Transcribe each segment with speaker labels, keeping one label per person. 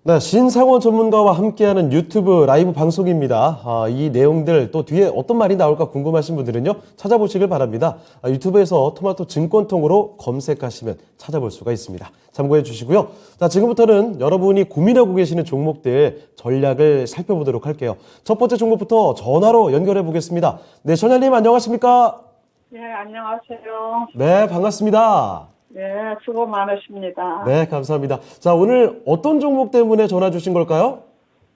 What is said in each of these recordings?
Speaker 1: 네, 신상원 전문가와 함께하는 유튜브 라이브 방송입니다. 이 내용들 또 뒤에 어떤 말이 나올까 궁금하신 분들은요, 찾아보시길 바랍니다. 유튜브에서 토마토 증권통으로 검색하시면 찾아볼 수가 있습니다. 참고해 주시고요. 자, 지금부터는 여러분이 고민하고 계시는 종목들 전략을 살펴보도록 할게요. 첫 번째 종목부터 전화로 연결해 보겠습니다. 네, 전현님 안녕하십니까?
Speaker 2: 네, 안녕하세요.
Speaker 1: 네, 반갑습니다.
Speaker 2: 네, 수고 많으십니다.
Speaker 1: 네, 감사합니다. 자, 오늘 어떤 종목 때문에 전화 주신 걸까요?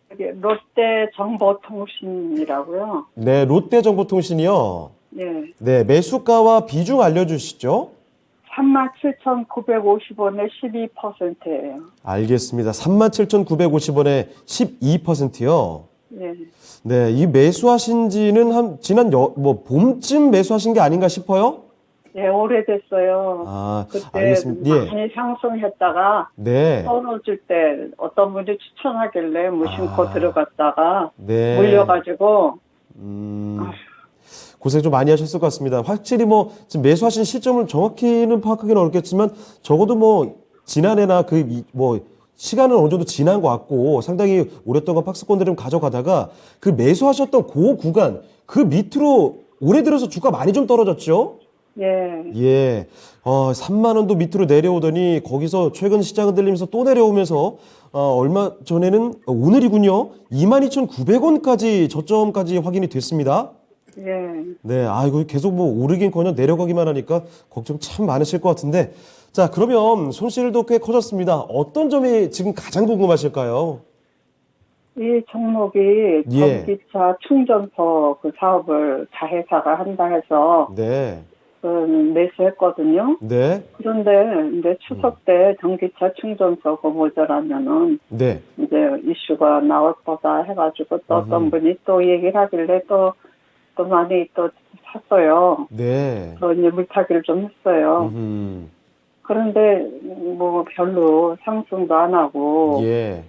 Speaker 2: 여기 롯데 정보통신이라고요.
Speaker 1: 네, 롯데정보통신이요.
Speaker 2: 네,
Speaker 1: 네, 매수가와 비중 알려주시죠.
Speaker 2: 37,950원에 12%예요.
Speaker 1: 알겠습니다. 37,950원에 12%요.
Speaker 2: 네,
Speaker 1: 네, 이 매수하신 지는 지난 봄쯤 매수하신 게 아닌가 싶어요?
Speaker 2: 네, 오래됐어요.
Speaker 1: 아,
Speaker 2: 그때
Speaker 1: 알겠습니다. 예.
Speaker 2: 많이 상승했다가
Speaker 1: 네.
Speaker 2: 떨어질 때 어떤 분이 추천하길래 무심코 들어갔다가
Speaker 1: 네.
Speaker 2: 물려가지고
Speaker 1: 고생 좀 많이 하셨을 것 같습니다. 확실히 지금 매수하신 시점을 정확히는 파악하기는 어렵겠지만 적어도 지난해나 시간은 어느 정도 지난 것 같고 상당히 오랫동안 박스권들을 가져가다가 그 매수하셨던 그 구간 그 밑으로 올해 들어서 주가 많이 좀 떨어졌죠?
Speaker 2: 예,
Speaker 1: 예. 3만 원도 밑으로 내려오더니 거기서 최근 시장 흔들리면서 또 내려오면서 얼마 전에는 오늘이군요. 22,900원까지 저점까지 확인이 됐습니다.
Speaker 2: 예.
Speaker 1: 네. 이거 계속 오르긴커녕 내려가기만 하니까 걱정 참 많으실 것 같은데. 자, 그러면 손실도 꽤 커졌습니다. 어떤 점이 지금 가장 궁금하실까요?
Speaker 2: 이 종목이
Speaker 1: 예.
Speaker 2: 전기차 충전소 그 사업을 자회사가 한다 해서
Speaker 1: 네.
Speaker 2: 매수했거든요.
Speaker 1: 네.
Speaker 2: 그런데 이제 추석 때 전기차 충전소가 모자라면은
Speaker 1: 네.
Speaker 2: 이제 이슈가 나올 거다 해가지고 또 어떤 분이 또 얘기를 하길래 또 많이 또 샀어요.
Speaker 1: 네.
Speaker 2: 또 이제 물타기를 좀 했어요. 그런데 별로 상승도 안 하고
Speaker 1: 예.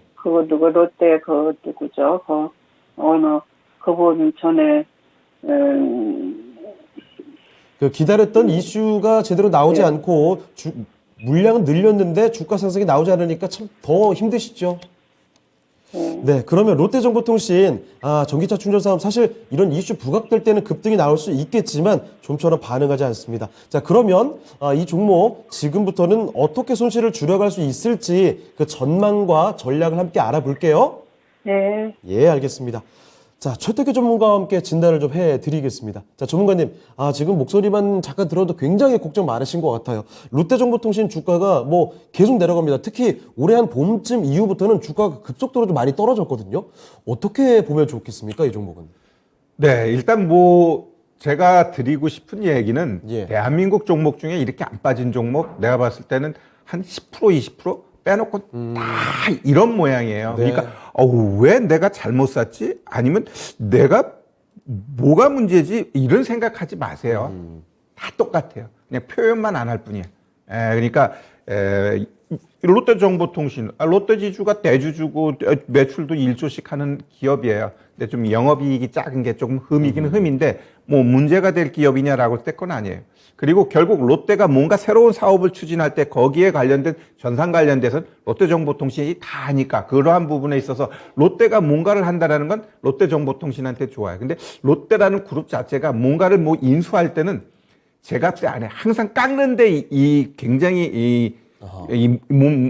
Speaker 2: 누구 롯데 누구죠? 그분 전에
Speaker 1: 기다렸던 이슈가 제대로 나오지
Speaker 2: 네.
Speaker 1: 않고 물량은 늘렸는데 주가 상승이 나오지 않으니까 참 더 힘드시죠. 네, 그러면 롯데정보통신 전기차 충전 사업 사실 이런 이슈 부각될 때는 급등이 나올 수 있겠지만 좀처럼 반응하지 않습니다. 자, 그러면 이 종목 지금부터는 어떻게 손실을 줄여갈 수 있을지 그 전망과 전략을 함께 알아볼게요.
Speaker 2: 네.
Speaker 1: 예, 알겠습니다. 자, 최태규 전문가와 함께 진단을 좀 해드리겠습니다. 자, 전문가님, 지금 목소리만 잠깐 들어도 굉장히 걱정 많으신 것 같아요. 롯데정보통신 주가가 계속 내려갑니다. 특히 올해 한 봄쯤 이후부터는 주가가 급속도로 좀 많이 떨어졌거든요. 어떻게 보면 좋겠습니까, 이 종목은?
Speaker 3: 네, 일단 제가 드리고 싶은 얘기는
Speaker 1: 예.
Speaker 3: 대한민국 종목 중에 이렇게 안 빠진 종목 내가 봤을 때는 한 10%, 20% 빼놓고 다 이런 모양이에요.
Speaker 1: 네.
Speaker 3: 그러니까 왜 내가 잘못 샀지? 아니면 내가 뭐가 문제지? 이런 생각하지 마세요. 다 똑같아요. 그냥 표현만 안 할 뿐이에요. 그러니까 롯데정보통신, 롯데지주가 대주주고 매출도 1조씩 하는 기업이에요. 근데 좀 영업이익이 작은 게 조금 흠이긴 흠인데 문제가 될 기업이냐라고 할 때 건 아니에요. 그리고 결국 롯데가 뭔가 새로운 사업을 추진할 때 거기에 관련된 전산 관련돼서는 롯데정보통신이 다 하니까 그러한 부분에 있어서 롯데가 뭔가를 한다라는 건 롯데정보통신한테 좋아요. 근데 롯데라는 그룹 자체가 뭔가를 인수할 때는 제값에 안 해. 항상 깎는데 굉장히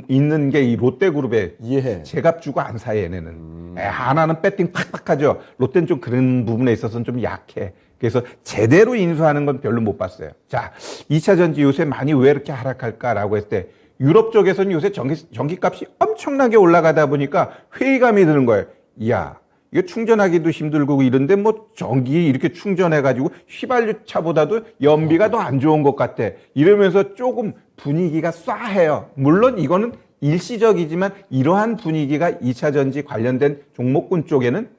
Speaker 3: 있는 게 이 롯데그룹의
Speaker 1: 예.
Speaker 3: 제값 주고 안 사요, 얘네는. 하나는 배팅 팍팍 하죠. 롯데는 좀 그런 부분에 있어서는 좀 약해. 그래서 제대로 인수하는 건 별로 못 봤어요. 자, 2차 전지 요새 많이 왜 이렇게 하락할까라고 했을 때 유럽 쪽에서는 요새 전기값이 엄청나게 올라가다 보니까 회의감이 드는 거예요. 이야, 이거 충전하기도 힘들고 이런데 전기 이렇게 충전해가지고 휘발유차보다도 연비가 더 안 좋은 것 같아. 이러면서 조금 분위기가 쏴해요. 물론 이거는 일시적이지만 이러한 분위기가 2차 전지 관련된 종목군 쪽에는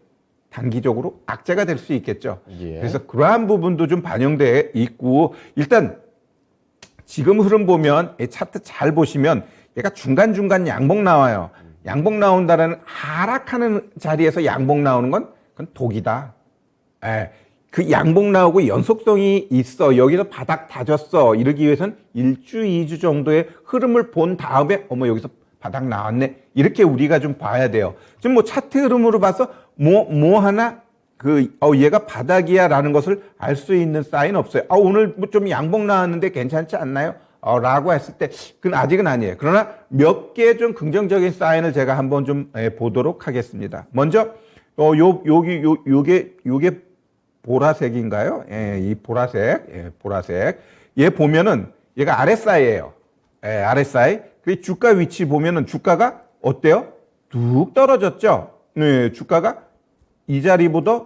Speaker 3: 단기적으로 악재가 될 수 있겠죠.
Speaker 1: 예.
Speaker 3: 그래서 그러한 부분도 좀 반영돼 있고 일단 지금 흐름 보면 이 차트 잘 보시면 얘가 중간중간 양봉 나와요. 양봉 나온다는 하락하는 자리에서 양봉 나오는 건 그건 독이다. 그 양봉 나오고 연속성이 있어. 여기서 바닥 다졌어. 이러기 위해서는 1주, 2주 정도의 흐름을 본 다음에 여기서 바닥 나왔네. 이렇게 우리가 좀 봐야 돼요. 지금 뭐 차트 흐름으로 봐서 뭐 하나 얘가 바닥이야 라는 것을 알 수 있는 사인 없어요. 오늘 뭐 좀 양봉 나왔는데 괜찮지 않나요? 라고 했을 때, 그건 아직은 아니에요. 그러나 몇 개 좀 긍정적인 사인을 제가 한번 좀 보도록 하겠습니다. 먼저, 요게 보라색인가요? 이 보라색, 보라색. 얘 보면은 얘가 RSI예요. RSI. 그 주가 위치 보면은 주가가 어때요? 뚝 떨어졌죠? 네, 주가가 이 자리보다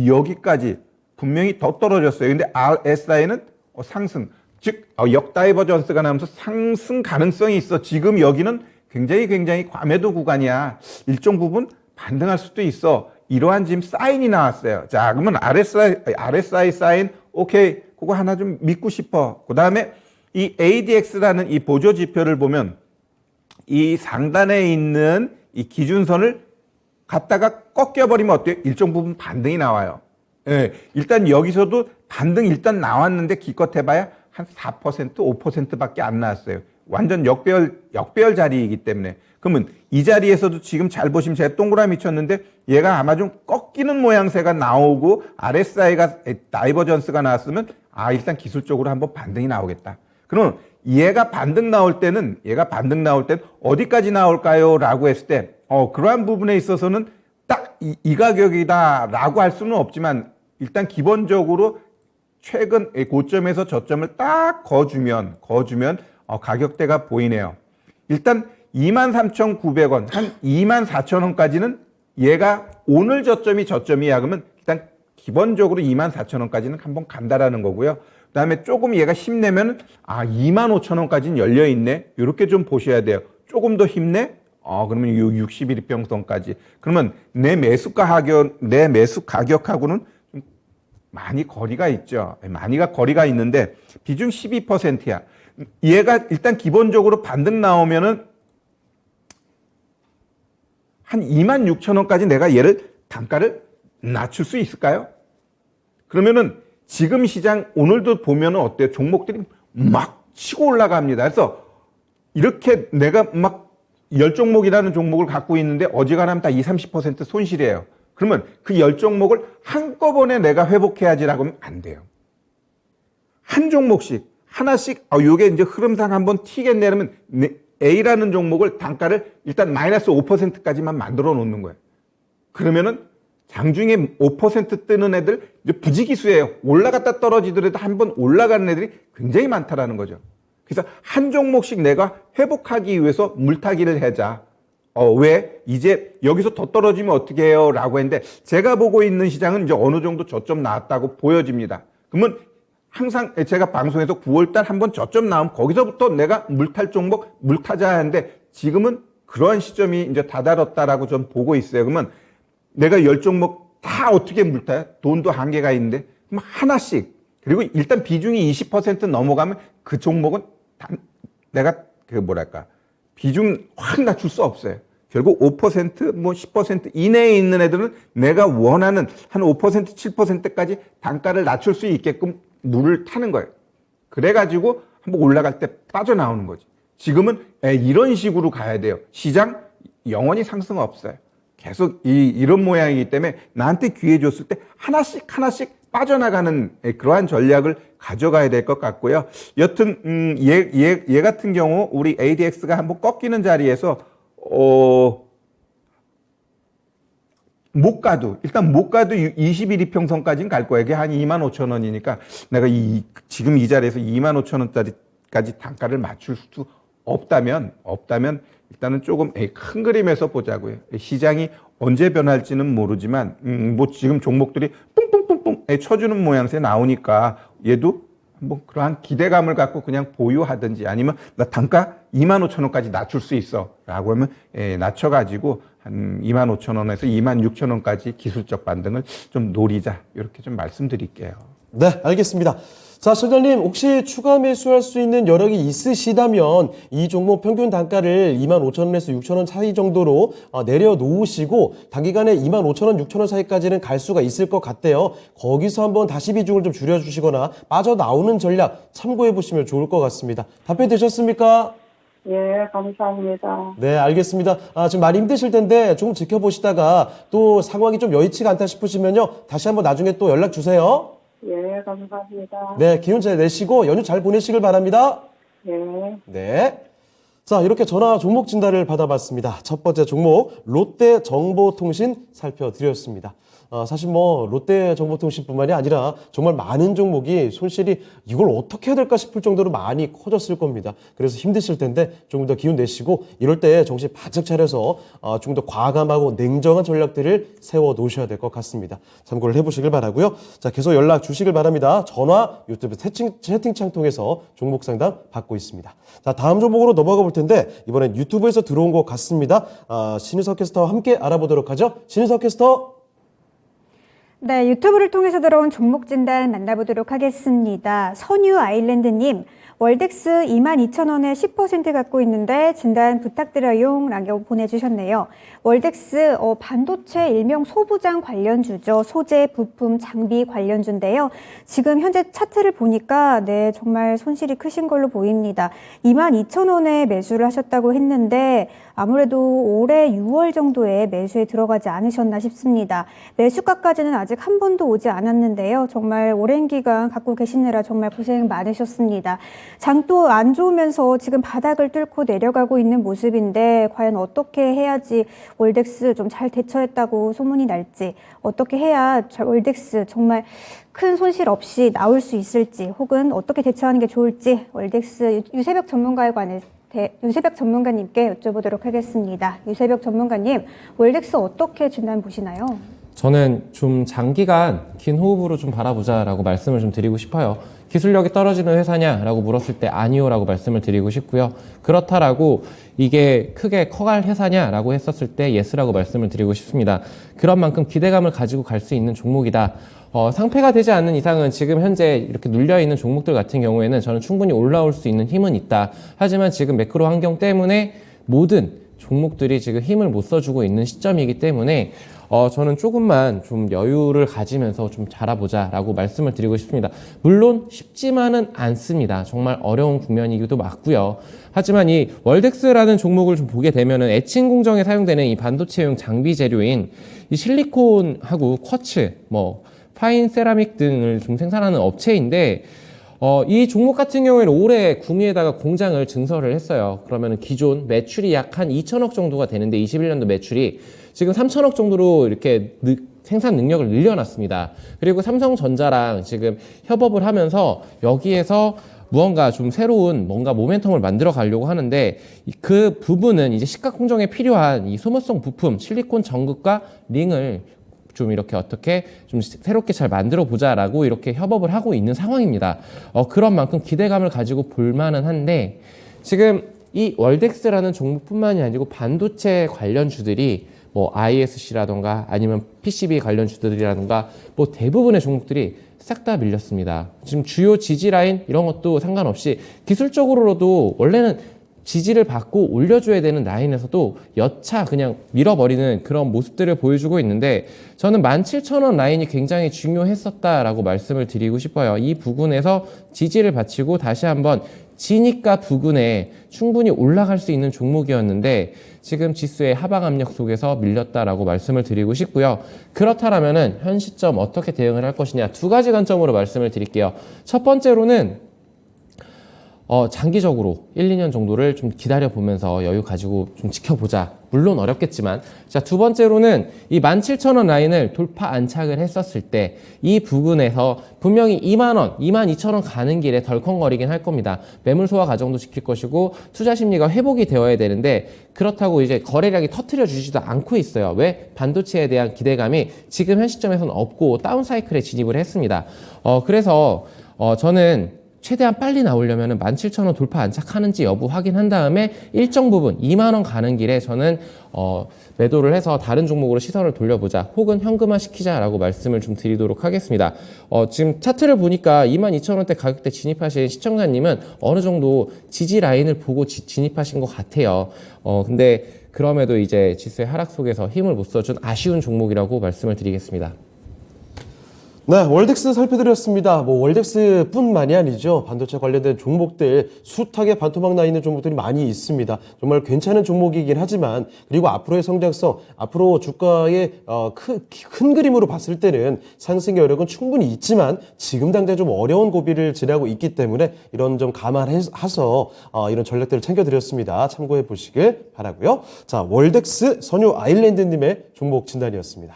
Speaker 3: 여기까지 분명히 더 떨어졌어요. 근데 RSI는 상승. 즉, 역다이버전스가 나면서 상승 가능성이 있어. 지금 여기는 굉장히 과매도 구간이야. 일정 부분 반등할 수도 있어. 이러한 지금 사인이 나왔어요. 자, 그러면 RSI 사인, 오케이. 그거 하나 좀 믿고 싶어. 그 다음에 이 ADX라는 이 보조 지표를 보면 이 상단에 있는 이 기준선을 갖다가 꺾여버리면 어때요? 일정 부분 반등이 나와요. 예, 일단 여기서도 반등 일단 나왔는데 기껏 해봐야 한 4%, 5%밖에 안 나왔어요. 완전 역배열 자리이기 때문에. 그러면 이 자리에서도 지금 잘 보시면 제가 동그라미 쳤는데 얘가 아마 좀 꺾이는 모양새가 나오고 RSI가 다이버전스가 나왔으면 일단 기술적으로 한번 반등이 나오겠다. 그럼 얘가 반등 나올 때는 어디까지 나올까요? 라고 했을 때 그러한 부분에 있어서는 딱 이 가격이다 라고 할 수는 없지만 일단 기본적으로 최근 고점에서 저점을 딱 거주면 가격대가 보이네요. 일단 23,900원, 한 24,000원까지는 얘가 오늘 저점이야. 그러면 일단 기본적으로 24,000원까지는 한번 간다라는 거고요. 그 다음에 조금 얘가 힘내면 25,000원까지는 열려있네. 이렇게 좀 보셔야 돼요. 조금 더 힘내? 그러면 61평선까지. 그러면 내 매수 가격하고는 좀 많이 거리가 있죠. 많이가 거리가 있는데 비중 12%야. 얘가 일단 기본적으로 반등 나오면은 한 26,000원까지 내가 얘를 단가를 낮출 수 있을까요? 그러면은 지금 시장 오늘도 보면은 어때요? 종목들이 막 치고 올라갑니다. 그래서 이렇게 내가 막 10종목이라는 종목을 갖고 있는데 어지간하면 다 20, 30% 손실이에요. 그러면 그 10종목을 한꺼번에 내가 회복해야지라고 하면 안 돼요. 한 종목씩 하나씩 요게 이제 흐름상 한번 튀겠네 그러면 A라는 종목을 단가를 일단 마이너스 5%까지만 만들어 놓는 거예요. 그러면은 장중에 5% 뜨는 애들 이제 부지기수예요. 올라갔다 떨어지더라도 한번 올라가는 애들이 굉장히 많다라는 거죠. 그래서 한 종목씩 내가 회복하기 위해서 물타기를 하자. 왜? 이제 여기서 더 떨어지면 어떻게 해요? 라고 했는데 제가 보고 있는 시장은 이제 어느 정도 저점 나왔다고 보여집니다. 그러면 항상 제가 방송에서 9월달 한번 저점 나오면 거기서부터 내가 물탈 종목 물타자 하는데 지금은 그러한 시점이 이제 다다랐다라고 좀 보고 있어요. 그러면 내가 10종목 다 어떻게 물타요? 돈도 한계가 있는데 그럼 하나씩 그리고 일단 비중이 20% 넘어가면 그 종목은 내가 비중 확 낮출 수 없어요. 결국 5% 뭐 10% 이내에 있는 애들은 내가 원하는 한 5% 7%까지 단가를 낮출 수 있게끔 물을 타는 거예요. 그래가지고 한번 올라갈 때 빠져나오는 거지. 지금은 이런 식으로 가야 돼요. 시장 영원히 상승 없어요. 계속 이런 모양이기 때문에 나한테 기회 줬을 때 하나씩 빠져나가는 그러한 전략을 가져가야 될 것 같고요. 여튼 얘 같은 경우 우리 ADX가 한번 꺾이는 자리에서 못 가도 21 이평선까지는 갈 거예요. 이게 한 25,000원이니까 내가 지금 이 자리에서 25,000원짜리까지 단가를 맞출 수 없다면 일단은 조금 큰 그림에서 보자고요. 시장이 언제 변할지는 모르지만 뭐 지금 종목들이 뿡뿡뿡뿡 쳐주는 모양새 나오니까 얘도 한번 그러한 기대감을 갖고 그냥 보유하든지 아니면 나 단가 25,000원까지 낮출 수 있어 라고 하면 낮춰가지고 한 25,000원에서 26,000원까지 기술적 반등을 좀 노리자 이렇게 좀 말씀드릴게요.
Speaker 1: 네, 알겠습니다. 자, 실장님 혹시 추가 매수할 수 있는 여력이 있으시다면 이 종목 평균 단가를 25,000원에서 6,000원 사이 정도로 내려놓으시고 단기간에 25,000원, 6,000원 사이까지는 갈 수가 있을 것 같대요. 거기서 한번 다시 비중을 좀 줄여주시거나 빠져나오는 전략 참고해 보시면 좋을 것 같습니다. 답변 되셨습니까?
Speaker 2: 예, 감사합니다.
Speaker 1: 네, 알겠습니다. 지금 많이 힘드실 텐데 조금 지켜보시다가 또 상황이 좀 여의치가 않다 싶으시면요. 다시 한번 나중에 또 연락 주세요.
Speaker 2: 예, 감사합니다.
Speaker 1: 네, 기운 잘 내시고 연휴 잘 보내시길 바랍니다.
Speaker 2: 예.
Speaker 1: 네. 자, 이렇게 전화 종목 진단을 받아봤습니다. 첫 번째 종목, 롯데정보통신 살펴드렸습니다. 사실 뭐 롯데정보통신뿐만이 아니라 정말 많은 종목이 손실이 이걸 어떻게 해야 될까 싶을 정도로 많이 커졌을 겁니다. 그래서 힘드실 텐데 조금 더 기운 내시고 이럴 때 정신 바짝 차려서 좀 더 과감하고 냉정한 전략들을 세워 놓으셔야 될 것 같습니다. 참고를 해보시길 바라고요. 자, 계속 연락 주시길 바랍니다. 전화, 유튜브 채팅창 통해서 종목 상담 받고 있습니다. 자, 다음 종목으로 넘어가 볼 텐데 이번엔 유튜브에서 들어온 것 같습니다. 신유석 캐스터와 함께 알아보도록 하죠. 신유석 캐스터.
Speaker 4: 네, 유튜브를 통해서 들어온 종목 진단 만나보도록 하겠습니다. 선유 아일랜드님, 월덱스 22,000원에 10% 갖고 있는데 진단 부탁드려요 라고 보내주셨네요. 월덱스 반도체 일명 소부장 관련주죠. 소재, 부품, 장비 관련주인데요. 지금 현재 차트를 보니까 네, 정말 손실이 크신 걸로 보입니다. 22,000원에 매수를 하셨다고 했는데 아무래도 올해 6월 정도에 매수에 들어가지 않으셨나 싶습니다. 매수가까지는 아직 한 번도 오지 않았는데요. 정말 오랜 기간 갖고 계시느라 정말 고생 많으셨습니다. 장도 안 좋으면서 지금 바닥을 뚫고 내려가고 있는 모습인데 과연 어떻게 해야지 월덱스 좀 잘 대처했다고 소문이 날지, 어떻게 해야 월덱스 정말 큰 손실 없이 나올 수 있을지, 혹은 어떻게 대처하는 게 좋을지 월덱스 유세벽 전문가에 관해 유세벽 전문가님께 여쭤보도록 하겠습니다. 유세벽 전문가님, 월덱스 어떻게 진단 보시나요?
Speaker 5: 저는 좀 장기간 긴 호흡으로 좀 바라보자라고 말씀을 좀 드리고 싶어요. 기술력이 떨어지는 회사냐라고 물었을 때 아니요라고 말씀을 드리고 싶고요. 그렇다라고 이게 크게 커갈 회사냐라고 했었을 때 예스라고 말씀을 드리고 싶습니다. 그런 만큼 기대감을 가지고 갈 수 있는 종목이다. 상패가 되지 않는 이상은 지금 현재 이렇게 눌려있는 종목들 같은 경우에는 저는 충분히 올라올 수 있는 힘은 있다. 하지만 지금 매크로 환경 때문에 모든 종목들이 지금 힘을 못 써주고 있는 시점이기 때문에 저는 조금만 좀 여유를 가지면서 좀 자라보자라고 말씀을 드리고 싶습니다. 물론 쉽지만은 않습니다. 정말 어려운 국면이기도 맞고요. 하지만 이 월덱스라는 종목을 좀 보게 되면은 애칭 공정에 사용되는 이 반도체용 장비 재료인 이 실리콘하고 쿼츠, 파인 세라믹 등을 좀 생산하는 업체인데 이 종목 같은 경우에는 올해 구미에다가 공장을 증설을 했어요. 그러면 기존 매출이 약 한 2천억 정도가 되는데 21년도 매출이 지금 3천억 정도로 이렇게 생산 능력을 늘려놨습니다. 그리고 삼성전자랑 지금 협업을 하면서 여기에서 무언가 좀 새로운 뭔가 모멘텀을 만들어 가려고 하는데 그 부분은 이제 식각 공정에 필요한 이 소모성 부품, 실리콘 전극과 링을 좀 이렇게 어떻게 좀 새롭게 잘 만들어 보자라고 이렇게 협업을 하고 있는 상황입니다. 그런 만큼 기대감을 가지고 볼만은 한데 지금 이 월덱스라는 종목뿐만이 아니고 반도체 관련주들이 ISC라던가 아니면 PCB 관련주들이라던가 대부분의 종목들이 싹 다 밀렸습니다. 지금 주요 지지 라인 이런 것도 상관없이 기술적으로도 원래는 지지를 받고 올려줘야 되는 라인에서도 여차 그냥 밀어버리는 그런 모습들을 보여주고 있는데 저는 17,000원 라인이 굉장히 중요했었다라고 말씀을 드리고 싶어요. 이 부분에서 지지를 바치고 다시 한번 지니까 부근에 충분히 올라갈 수 있는 종목이었는데 지금 지수의 하방 압력 속에서 밀렸다라고 말씀을 드리고 싶고요. 그렇다면은 현 시점 어떻게 대응을 할 것이냐 두 가지 관점으로 말씀을 드릴게요. 첫 번째로는 장기적으로 1, 2년 정도를 좀 기다려보면서 여유 가지고 좀 지켜보자. 물론 어렵겠지만. 자, 두 번째로는 이 17,000원 라인을 돌파 안착을 했었을 때 이 부근에서 분명히 2만원, 22,000원 가는 길에 덜컹거리긴 할 겁니다. 매물 소화 과정도 지킬 것이고 투자 심리가 회복이 되어야 되는데 그렇다고 이제 거래량이 터트려 주지도 않고 있어요. 왜? 반도체에 대한 기대감이 지금 현 시점에서는 없고 다운 사이클에 진입을 했습니다. 그래서 저는 최대한 빨리 나오려면 17,000원 돌파 안착하는지 여부 확인한 다음에 일정 부분 2만원 가는 길에 저는 매도를 해서 다른 종목으로 시선을 돌려보자 혹은 현금화 시키자라고 말씀을 좀 드리도록 하겠습니다. 지금 차트를 보니까 22,000원대 가격대 진입하신 시청자님은 어느 정도 지지 라인을 보고 진입하신 것 같아요. 근데 그럼에도 이제 지수의 하락 속에서 힘을 못 써준 아쉬운 종목이라고 말씀을 드리겠습니다.
Speaker 1: 네, 월덱스 살펴드렸습니다. 월덱스뿐만이 아니죠. 반도체 관련된 종목들 숱하게 반토막 나 있는 종목들이 많이 있습니다. 정말 괜찮은 종목이긴 하지만 그리고 앞으로의 성장성, 앞으로 주가의 큰 그림으로 봤을 때는 상승 여력은 충분히 있지만 지금 당장 좀 어려운 고비를 지나고 있기 때문에 이런 점 감안해서 이런 전략들을 챙겨드렸습니다. 참고해 보시길 바라고요. 자, 월덱스 선유 아일랜드님의 종목 진단이었습니다.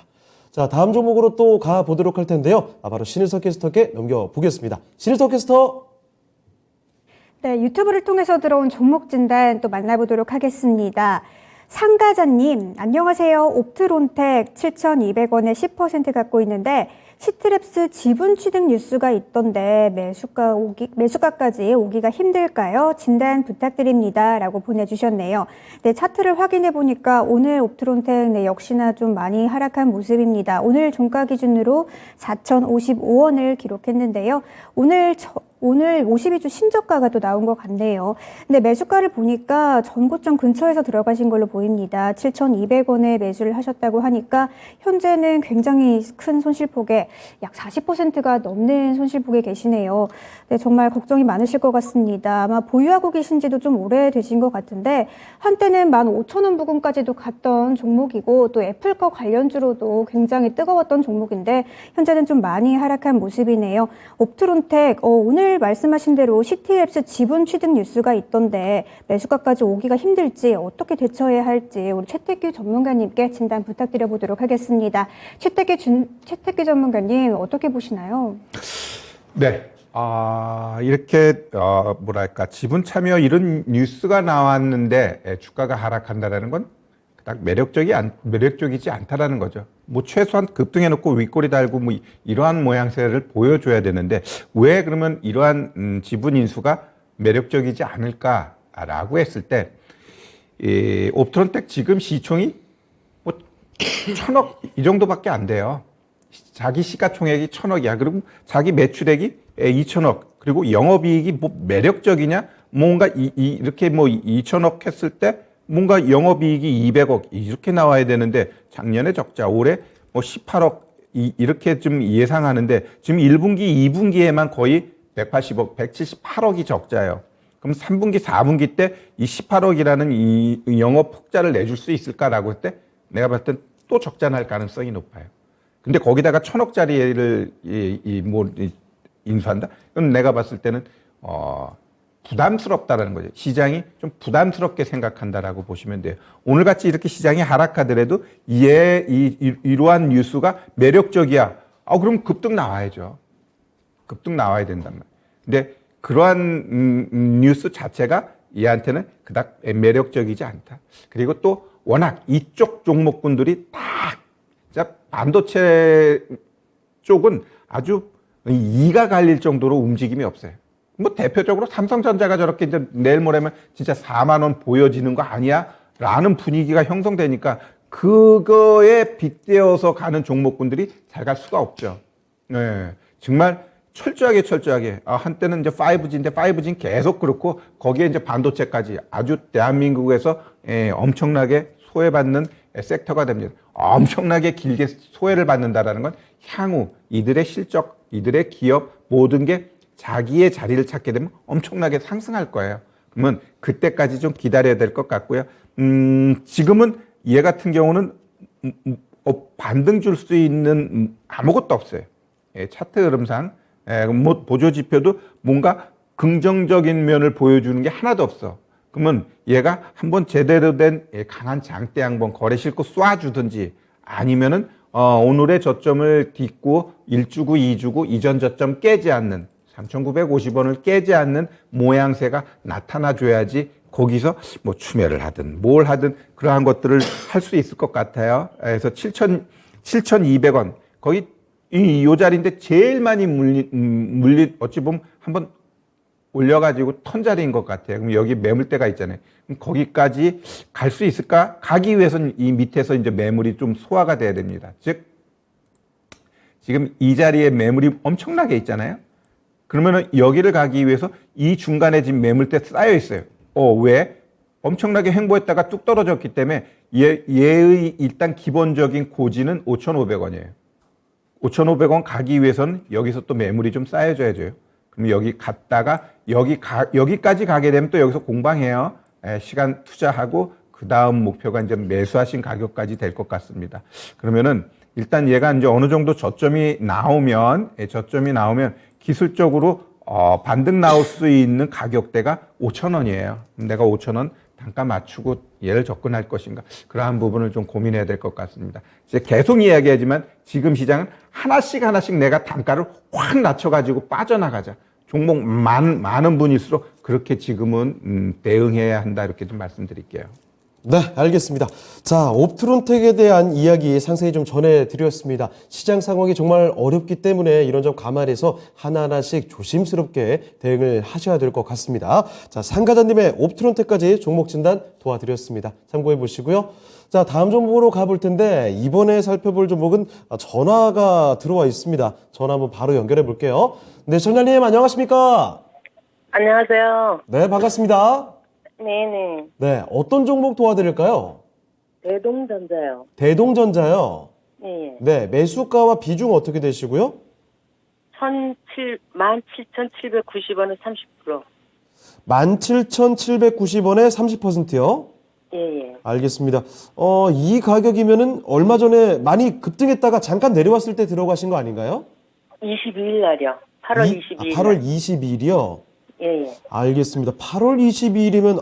Speaker 1: 자, 다음 종목으로 또 가보도록 할 텐데요. 바로 신일석 캐스터께 넘겨보겠습니다. 신일석 캐스터.
Speaker 4: 네, 유튜브를 통해서 들어온 종목 진단 또 만나보도록 하겠습니다. 상가자님, 안녕하세요. 옵트론텍 7,200원에 10% 갖고 있는데 시트랩스 지분 취득 뉴스가 있던데 매수가까지 오기가 힘들까요? 진단 부탁드립니다. 라고 보내주셨네요. 네, 차트를 확인해 보니까 오늘 옵트론텍 역시나 좀 많이 하락한 모습입니다. 오늘 종가 기준으로 4,055원을 기록했는데요. 오늘 52주 신저가가 또 나온 것 같네요. 근데 매수가를 보니까 전고점 근처에서 들어가신 걸로 보입니다. 7,200원에 매수를 하셨다고 하니까 현재는 굉장히 큰 손실폭에 약 40%가 넘는 손실폭에 계시네요. 네, 정말 걱정이 많으실 것 같습니다. 아마 보유하고 계신 지도 좀 오래되신 것 같은데 한때는 15,000원 부근까지도 갔던 종목이고 또 애플과 관련주로도 굉장히 뜨거웠던 종목인데 현재는 좀 많이 하락한 모습이네요. 옵트론텍 오늘 말씀하신 대로 시티랩스 지분 취득 뉴스가 있던데 매수가까지 오기가 힘들지 어떻게 대처해야 할지 우리 최태규 전문가님께 진단 부탁드려 보도록 하겠습니다. 최태규 전문가님 어떻게 보시나요?
Speaker 3: 네. 이렇게 지분 참여 이런 뉴스가 나왔는데 주가가 하락한다라는 건 딱 매력적이지 않다라는 거죠. 최소한 급등해놓고 윗꼬리 달고 이러한 모양새를 보여줘야 되는데 왜 그러면 이러한 지분 인수가 매력적이지 않을까라고 했을 때 옵트론텍 지금 시총이 1,000억 이 정도밖에 안 돼요. 자기 시가총액이 1,000억이야. 그리고 자기 매출액이 2,000억. 그리고 영업이익이 매력적이냐? 뭔가 이렇게 2,000억 했을 때 뭔가 영업이익이 200억 이렇게 나와야 되는데 작년에 적자, 올해 18억 이렇게 좀 예상하는데 지금 1분기, 2분기에만 거의 180억, 178억이 적자예요. 그럼 3분기, 4분기 때 이 18억이라는 이 영업 폭자를 내줄 수 있을까라고 할 때 내가 봤을 땐 또 적자 날 가능성이 높아요. 근데 거기다가 1,000억짜리를 인수한다? 그럼 내가 봤을 때는 부담스럽다라는 거죠. 시장이 좀 부담스럽게 생각한다라고 보시면 돼요. 오늘같이 이렇게 시장이 하락하더라도 이러한 뉴스가 매력적이야. 그럼 급등 나와야죠. 급등 나와야 된단 말이에요. 근데 그러한 뉴스 자체가 얘한테는 그닥 매력적이지 않다. 그리고 또 워낙 이쪽 종목군들이 딱 반도체 쪽은 아주 이가 갈릴 정도로 움직임이 없어요. 대표적으로 삼성전자가 저렇게 이제 내일 모레면 진짜 4만 원 보여지는 거 아니야? 라는 분위기가 형성되니까 그거에 빗대어서 가는 종목군들이 잘 갈 수가 없죠. 네. 정말 철저하게. 한때는 이제 5G인데 5G는 계속 그렇고 거기에 이제 반도체까지 아주 대한민국에서 엄청나게 소외받는 섹터가 됩니다. 엄청나게 길게 소외를 받는다라는 건 향후 이들의 실적, 이들의 기업 모든 게 자기의 자리를 찾게 되면 엄청나게 상승할 거예요. 그러면 그때까지 좀 기다려야 될 것 같고요. 지금은 얘 같은 경우는 반등 줄 수 있는 아무것도 없어요. 차트 흐름상 보조 지표도 뭔가 긍정적인 면을 보여주는 게 하나도 없어. 그러면 얘가 한번 제대로 된 강한 장대 한번 거래 실고 쏴주든지 아니면은 오늘의 저점을 딛고 1주고 2주고 이전 저점 깨지 않는 3,950원을 깨지 않는 모양새가 나타나줘야지 거기서 추매를 하든 뭘 하든 그러한 것들을 할 수 있을 것 같아요. 그래서 7,200원 거기 요 자리인데 제일 많이 물린 어찌 보면 한번 올려가지고 턴 자리인 것 같아요. 그럼 여기 매물대가 있잖아요. 그럼 거기까지 갈 수 있을까? 가기 위해서는 이 밑에서 이제 매물이 좀 소화가 돼야 됩니다. 즉 지금 이 자리에 매물이 엄청나게 있잖아요. 그러면은 여기를 가기 위해서 이 중간에 지금 매물대 쌓여 있어요. 왜? 엄청나게 횡보했다가 뚝 떨어졌기 때문에 얘의 일단 기본적인 고지는 5,500원이에요. 5,500원 가기 위해서는 여기서 또 매물이 좀 쌓여줘야죠. 그럼 여기 갔다가 여기까지 가게 되면 또 여기서 공방해요. 시간 투자하고 그 다음 목표가 이제 매수하신 가격까지 될 것 같습니다. 그러면은 일단 얘가 이제 어느 정도 저점이 나오면 기술적으로 반등 나올 수 있는 가격대가 5,000원이에요. 내가 5,000원 단가 맞추고 얘를 접근할 것인가, 그러한 부분을 좀 고민해야 될 것 같습니다. 이제 계속 이야기하지만 지금 시장은 하나씩 내가 단가를 확 낮춰가지고 빠져나가자. 종목 많은 분일수록 그렇게 지금은 대응해야 한다, 이렇게 좀 말씀드릴게요.
Speaker 1: 네, 알겠습니다. 자, 옵트론텍에 대한 이야기 상세히 좀 전해드렸습니다. 시장 상황이 정말 어렵기 때문에 이런 점 감안해서 하나하나씩 조심스럽게 대응을 하셔야 될 것 같습니다. 자, 상가자님의 옵트론텍까지 종목 진단 도와드렸습니다. 참고해 보시고요. 자, 다음 종목으로 가볼 텐데 이번에 살펴볼 종목은 전화가 들어와 있습니다. 전화 한번 바로 연결해 볼게요. 네, 전화님 안녕하십니까?
Speaker 6: 안녕하세요.
Speaker 1: 네, 반갑습니다.
Speaker 6: 네네.
Speaker 1: 네, 어떤 종목 도와드릴까요?
Speaker 6: 대동전자요.
Speaker 1: 대동전자요.
Speaker 6: 네.
Speaker 1: 네, 매수가와 비중 어떻게 되시고요?
Speaker 6: 17,790원에 30%.
Speaker 1: 17,790원에 30%요?
Speaker 6: 예.
Speaker 1: 알겠습니다. 이 가격이면은 얼마 전에 많이 급등했다가 잠깐 내려왔을 때 들어가신 거 아닌가요?
Speaker 6: 22일 날이요. 8월 22일.
Speaker 1: 8월 22일이요?
Speaker 6: 예.
Speaker 1: 알겠습니다. 8월 22일이면,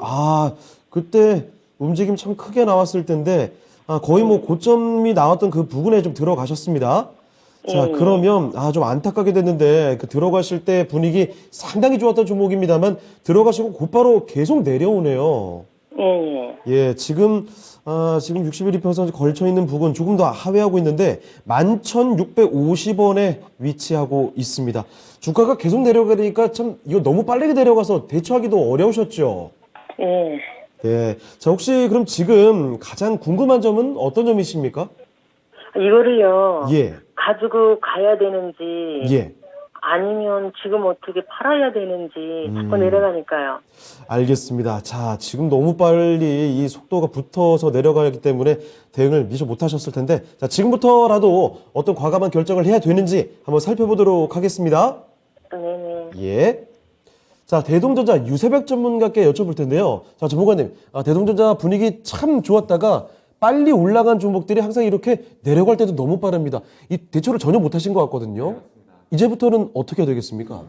Speaker 1: 그때 움직임 참 크게 나왔을 텐데, 거의 뭐 고점이 나왔던 그 부근에 좀 들어가셨습니다. 자, 그러면, 좀 안타깝게 됐는데, 그 들어가실 때 분위기 상당히 좋았던 종목입니다만, 들어가시고 곧바로 계속 내려오네요.
Speaker 6: 예.
Speaker 1: 예, 지금 60일 이평선 걸쳐 있는 부분 조금 더 하회하고 있는데 11,650원에 위치하고 있습니다. 주가가 계속 내려가니까 참 이거 너무 빨리 내려가서 대처하기도 어려우셨죠?
Speaker 6: 예.
Speaker 1: 네. 자, 혹시 그럼 지금 가장 궁금한 점은 어떤 점이십니까?
Speaker 6: 이거를요.
Speaker 1: 예.
Speaker 6: 가지고 가야 되는지.
Speaker 1: 예.
Speaker 6: 아니면 지금 어떻게 팔아야 되는지 자꾸 내려가니까요.
Speaker 1: 알겠습니다. 자, 지금 너무 빨리 이 속도가 붙어서 내려가기 때문에 대응을 미처 못하셨을 텐데, 자, 지금부터라도 어떤 과감한 결정을 해야 되는지 한번 살펴보도록 하겠습니다.
Speaker 6: 네네.
Speaker 1: 예. 자, 대동전자 유세백 전문가께 여쭤볼 텐데요. 자, 전문가님, 대동전자 분위기 참 좋았다가 빨리 올라간 종목들이 항상 이렇게 내려갈 때도 너무 빠릅니다. 이 대처를 전혀 못하신 것 같거든요. 이제부터는 어떻게 해야 되겠습니까?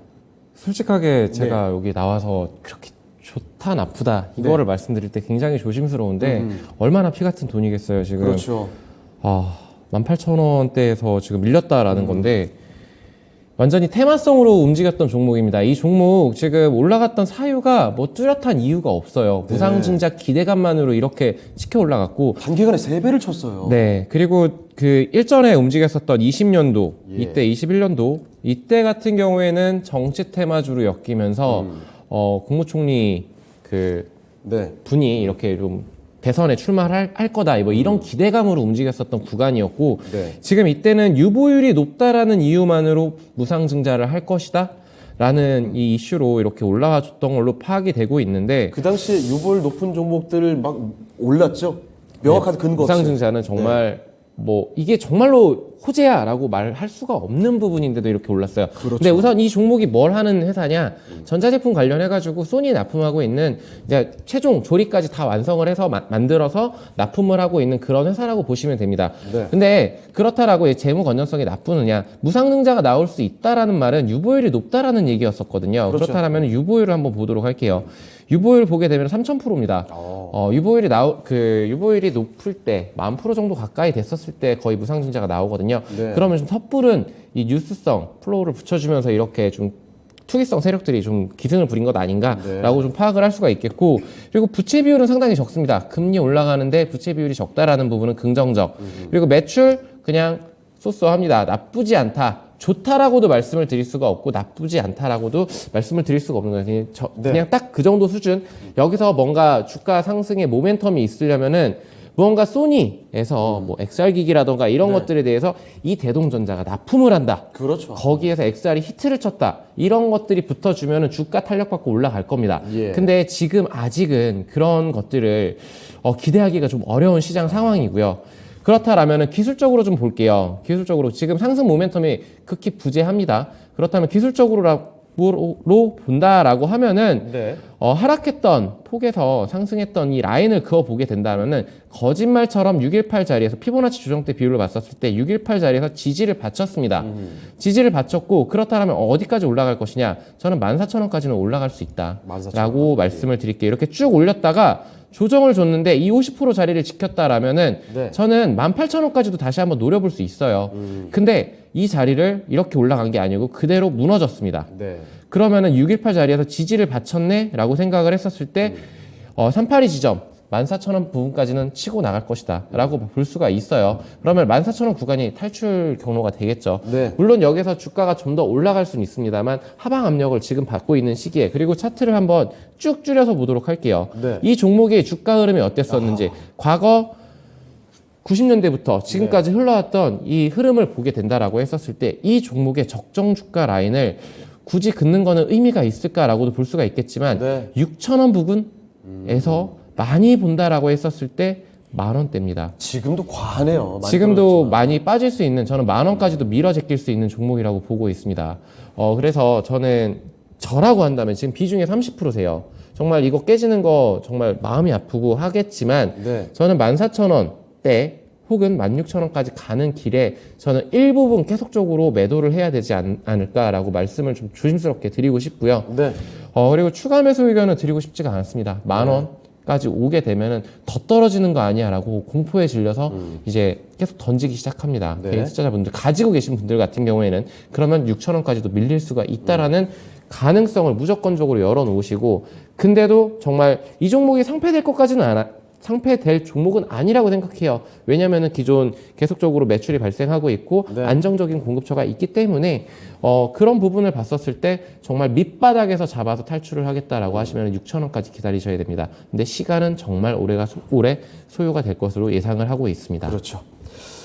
Speaker 5: 솔직하게 제가 여기 나와서 그렇게 좋다 나쁘다 이거를 말씀드릴 때 굉장히 조심스러운데 얼마나 피 같은 돈이겠어요 지금.
Speaker 1: 그렇죠.
Speaker 5: 18,000원대에서 지금 밀렸다라는 건데 완전히 테마성으로 움직였던 종목입니다. 이 종목 지금 올라갔던 사유가 뭐 뚜렷한 이유가 없어요. 무상증자 기대감만으로 이렇게 치켜 올라갔고
Speaker 1: 단기간에 3배를 쳤어요.
Speaker 5: 네. 그리고 그 일전에 움직였었던 20년도, 이때 21년도, 이때 같은 경우에는 정치 테마주로 엮이면서, 국무총리 분이 이렇게 좀 대선에 출마할 거다. 뭐 이런 기대감으로 움직였었던 구간이었고, 지금 이때는 유보율이 높다라는 이유만으로 무상증자를 할 것이다. 라는 이 이슈로 이렇게 올라가 줬던 걸로 파악이 되고 있는데,
Speaker 1: 그 당시에 유보율 높은 종목들 막 올랐죠? 명확한 근거 없이.
Speaker 5: 무상증자는 정말 뭐 이게 정말로 호재야라고 말할 수가 없는 부분인데도 이렇게 올랐어요.
Speaker 1: 그렇죠.
Speaker 5: 근데 우선 이 종목이 뭘 하는 회사냐? 전자제품 관련해가지고 소니에 납품하고 있는 이제 최종 조립까지 다 완성을 해서 만들어서 납품을 하고 있는 그런 회사라고 보시면 됩니다. 근데 그렇다라고 재무 건전성이 나쁘느냐? 무상증자가 나올 수 있다라는 말은 유보율이 높다라는 얘기였었거든요.
Speaker 1: 그렇죠.
Speaker 5: 그렇다면 유보율을 한번 보도록 할게요. 유보율 보게 되면 3,000%입니다. 유보율이 높을 때, 10,000% 정도 가까이 됐었을 때 거의 무상증자가 나오거든요. 그러면 좀 섣부른 이 뉴스성 플로우를 붙여주면서 이렇게 좀 투기성 세력들이 좀 기승을 부린 것 아닌가라고 좀 파악을 할 수가 있겠고, 그리고 부채 비율은 상당히 적습니다. 금리 올라가는데 부채 비율이 적다라는 부분은 긍정적. 그리고 매출 그냥 쏘쏘합니다. 나쁘지 않다. 좋다라고도 말씀을 드릴 수가 없고 나쁘지 않다라고도 말씀을 드릴 수가 없는 거예요. 그냥 딱 그 정도 수준. 여기서 뭔가 주가 상승의 모멘텀이 있으려면은 무언가 소니에서 뭐 XR 기기라던가 이런 것들에 대해서 이 대동전자가 납품을 한다.
Speaker 1: 그렇죠.
Speaker 5: 거기에서 XR이 히트를 쳤다. 이런 것들이 붙어주면은 주가 탄력받고 올라갈 겁니다. 근데 지금 아직은 그런 것들을 기대하기가 좀 어려운 시장 상황이고요. 그렇다라면 기술적으로 좀 볼게요. 기술적으로 지금 상승 모멘텀이 극히 부재합니다. 그렇다면 기술적으로 본다라고 하면은
Speaker 1: 네.
Speaker 5: 하락했던 폭에서 상승했던 이 라인을 그어보게 된다면은 거짓말처럼 618 자리에서 피보나치 조정 때 비율로 봤었을 때 618 자리에서 지지를 바쳤습니다. 지지를 바쳤고 그렇다면 어디까지 올라갈 것이냐? 저는 14,000원까지는 올라갈 수 있다라고
Speaker 1: 14,000원.
Speaker 5: 말씀을 드릴게요. 이렇게 쭉 올렸다가 조정을 줬는데 이 50% 자리를 지켰다라면은
Speaker 1: 네.
Speaker 5: 저는 18,000원까지도 다시 한번 노려볼 수 있어요. 근데 이 자리를 이렇게 올라간 게 아니고 그대로 무너졌습니다.
Speaker 1: 네.
Speaker 5: 그러면은 618 자리에서 지지를 바쳤네? 라고 생각을 했었을 때, 382 지점, 14,000원 부분까지는 치고 나갈 것이다. 라고 볼 수가 있어요. 그러면 14,000원 구간이 탈출 경로가 되겠죠.
Speaker 1: 네.
Speaker 5: 물론 여기서 주가가 좀 더 올라갈 수는 있습니다만, 하방 압력을 지금 받고 있는 시기에, 그리고 차트를 한번 쭉 줄여서 보도록 할게요.
Speaker 1: 네.
Speaker 5: 이 종목의 주가 흐름이 어땠었는지, 과거 90년대부터 지금까지 흘러왔던 이 흐름을 보게 된다라고 했었을 때, 이 종목의 적정 주가 라인을 굳이 긋는 거는 의미가 있을까라고도 볼 수가 있겠지만
Speaker 1: 네.
Speaker 5: 6,000원 부근에서 많이 본다라고 했었을 때 10,000원대입니다.
Speaker 1: 지금도 과하네요. 많이
Speaker 5: 지금도
Speaker 1: 떨어졌지만.
Speaker 5: 많이 빠질 수 있는, 저는 10,000원까지도 밀어 제낄 수 있는 종목이라고 보고 있습니다. 그래서 저는 저라고 한다면 지금 비중이 30%세요. 정말 이거 깨지는 거 정말 마음이 아프고 하겠지만
Speaker 1: 네.
Speaker 5: 저는 14,000원대 혹은 16,000원까지 가는 길에 저는 일부분 계속적으로 매도를 해야 되지 않을까라고 말씀을 좀 조심스럽게 드리고 싶고요.
Speaker 1: 네.
Speaker 5: 그리고 추가 매수 의견은 드리고 싶지가 않습니다. 10,000원까지 오게 되면은 더 떨어지는 거 아니야라고 공포에 질려서 이제 계속 던지기 시작합니다.
Speaker 1: 네.
Speaker 5: 개인 투자자분들 가지고 계신 분들 같은 경우에는 그러면 6,000원까지도 밀릴 수가 있다라는 가능성을 무조건적으로 열어놓으시고, 근데도 정말 이 종목이 상폐될 것까지는 상폐될 종목은 아니라고 생각해요. 왜냐면은 기존 계속적으로 매출이 발생하고 있고
Speaker 1: 네.
Speaker 5: 안정적인 공급처가 있기 때문에 그런 부분을 봤었을 때 정말 밑바닥에서 잡아서 탈출을 하겠다라고 하시면 6,000원까지 기다리셔야 됩니다. 근데 시간은 정말 오래 소요가 될 것으로 예상을 하고 있습니다.
Speaker 1: 그렇죠.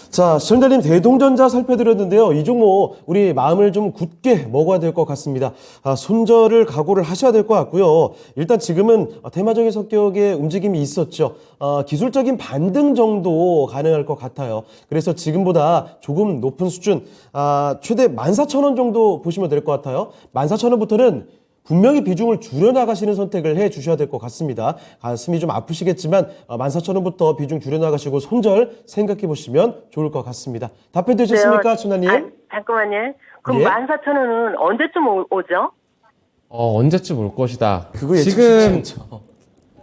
Speaker 1: 자, 시청자님 대동전자 살펴드렸는데요. 이 종목 우리 마음을 좀 굳게 먹어야 될 것 같습니다. 손절을 각오를 하셔야 될 것 같고요. 일단 지금은 테마적인 성격의 움직임이 있었죠. 기술적인 반등 정도 가능할 것 같아요. 그래서 지금보다 조금 높은 수준, 최대 14,000원 정도 보시면 될 것 같아요. 14,000원부터는 분명히 비중을 줄여나가시는 선택을 해 주셔야 될 것 같습니다. 가슴이 좀 아프시겠지만 14,000원부터 비중 줄여나가시고 손절 생각해 보시면 좋을 것 같습니다. 답변 되셨습니까, 준하님?
Speaker 6: 잠깐만요. 그럼
Speaker 1: 예?
Speaker 6: 14,000원은 언제쯤 오죠?
Speaker 5: 언제쯤 올 것이다.
Speaker 1: 그거 예측
Speaker 5: 지금
Speaker 1: 쉽지 않죠.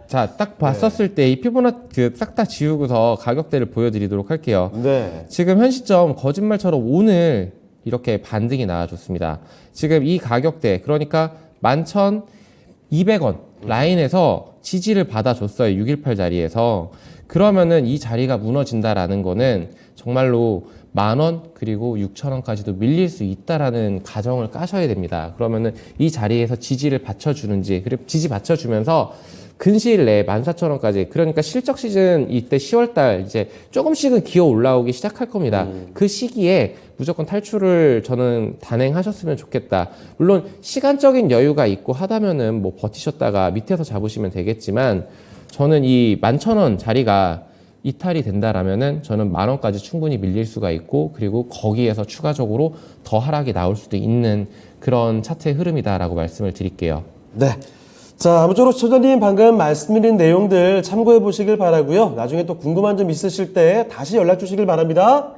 Speaker 5: 자, 딱 봤었을 때 이 피보나치 싹 다 지우고서 가격대를 보여드리도록 할게요.
Speaker 1: 네.
Speaker 5: 지금 현 시점 거짓말처럼 오늘 이렇게 반등이 나와줬습니다. 지금 이 가격대, 그러니까 11,200원 라인에서 지지를 받아줬어요. 618 자리에서. 그러면은 이 자리가 무너진다라는 거는 정말로 10,000원 그리고 6,000원까지도 밀릴 수 있다라는 가정을 까셔야 됩니다. 그러면은 이 자리에서 지지를 받쳐주는지, 그리고 지지 받쳐주면서 근시일 내에 14,000원까지, 그러니까 실적 시즌 이때 10월달 이제 조금씩은 기어 올라오기 시작할 겁니다. 그 시기에 무조건 탈출을 저는 단행하셨으면 좋겠다. 물론 시간적인 여유가 있고 하다면은 뭐 버티셨다가 밑에서 잡으시면 되겠지만, 저는 이 11,000원 자리가 이탈이 된다라면은 저는 10,000원까지 충분히 밀릴 수가 있고, 그리고 거기에서 추가적으로 더 하락이 나올 수도 있는 그런 차트의 흐름이다라고 말씀을 드릴게요.
Speaker 1: 네. 자, 아무쪼록 시청자님 방금 말씀드린 내용들 참고해 보시길 바라고요. 나중에 또 궁금한 점 있으실 때 다시 연락 주시길 바랍니다.